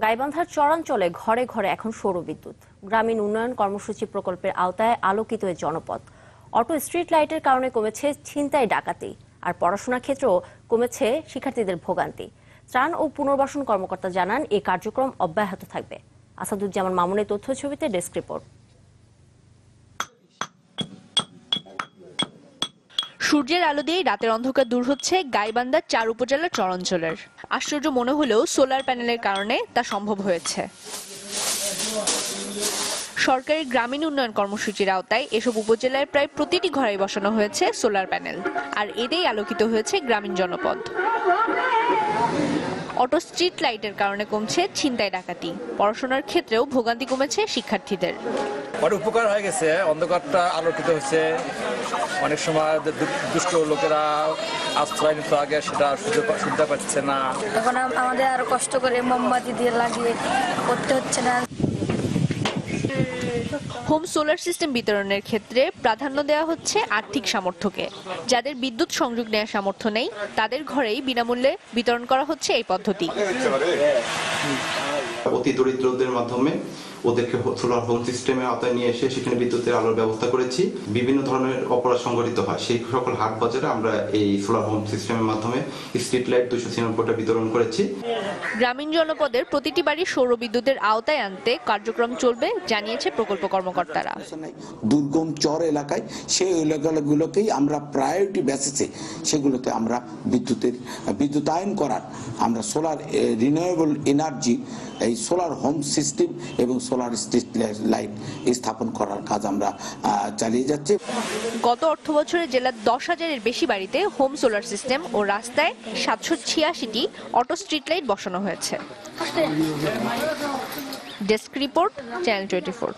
গাইবান্ধার চরাঞ্চলে ঘরে ঘরে এখন সৌরবিদ্যুৎ। গ্রামীণ উন্নয়ন কর্মসূচি প্রকল্পের আওতায় আলোকিত এই জনপদ। অটো স্ট্রিট লাইটের কারণে কমেছে ছিনতাই ডাকাতি, আর পড়াশোনার ক্ষেত্রেও কমেছে শিক্ষার্থীদের ভোগান্তি। ত্রাণ ও পুনর্বাসন কর্মকর্তা জানান এই কার্যক্রম অব্যাহত থাকবে। আসাদুজ্জামান মামুনের তথ্য ছবিতে ডেস্ক রিপোর্ট। সূর্যের আলো দিয়ে রাতের অন্ধকার দূর হচ্ছে গাইবান্ধার 4 উপজেলার চরাঞ্চলের। আশ্চর্য মনে হলেও সোলার প্যানেলের কারণে তা সম্ভব হয়েছে। সরকারি গ্রামীণ উন্নয়ন কর্মসূচির আওতায় এসব উপজেলায় প্রায় প্রতিটি ঘরে বসানো হয়েছে সোলার প্যানেল, আর এতেই আলোকিত হয়েছে গ্রামীণ জনপদ। অটো স্ট্রিট লাইটের কারণে কমছে ছিনতাই ডাকাতি, পড়াশোনার ক্ষেত্রেও ভোগান্তি কমেছে শিক্ষার্থীদের। অনেক উপকার হয়ে গেছে, অন্ধকারটা আলোকিত হচ্ছে। অনেক সময় দুষ্ট লোকেরা আশ্রয় নিত আগে, সেটা সুবিধা পাচ্ছে না। এখন আমাদের আরো কষ্ট করে মোমবাতি দিয়ে লাগিয়ে করতে হচ্ছে না। হোম সোলার সিস্টেম বিতরণের ক্ষেত্রে প্রাধান্য দেওয়া হচ্ছে আর্থিক সামর্থ্যকে। যাদের বিদ্যুৎ সংযোগ নেওয়ার সামর্থ্য নেই তাদের ঘরেই বিনামূল্যে বিতরণ করা হচ্ছে এই পদ্ধতি। অতি দরিদ্রদের মাধ্যমে ওদেরকে সোলার হোম সিস্টেমের আওতায় নিয়ে এসে সেখানে বিদ্যুতের আলোর ব্যবস্থা করেছি। বিভিন্ন ধরনের অপরাধ সংঘটিত হয়, সেই সকল হাট বাজারে আমরা এই সোলার হোম সিস্টেমের মাধ্যমে স্ট্রিট লাইট 296টা বিতরণ করেছি। গ্রামীণ জনপদের প্রতিটি বাড়ি সৌরবিদ্যুতের আওতায় আনতে কার্যক্রম চলবে জানিয়েছে প্রকল্প কর্মকর্তারা। দুর্গম চর এলাকায় সেই এলাকাগুলোকেই আমরা প্রায়োরিটি বেসিসে সেগুলোতে আমরা বিদ্যুতায়ন করার আমরা সোলার রিনিউয়েবল এনার্জি এই সোলার হোম সিস্টেম এবং সোলার স্ট্রিট লাইট স্থাপন করার কাজ আমরা চালিয়ে যাচ্ছি। গত অর্থ বছরে জেলার 10,000-এর বেশি বাড়িতে হোম সোলার সিস্টেম ও রাস্তায় 786টি অটো স্ট্রিট লাইট বসানো হয়েছে। Desk report, channel 24।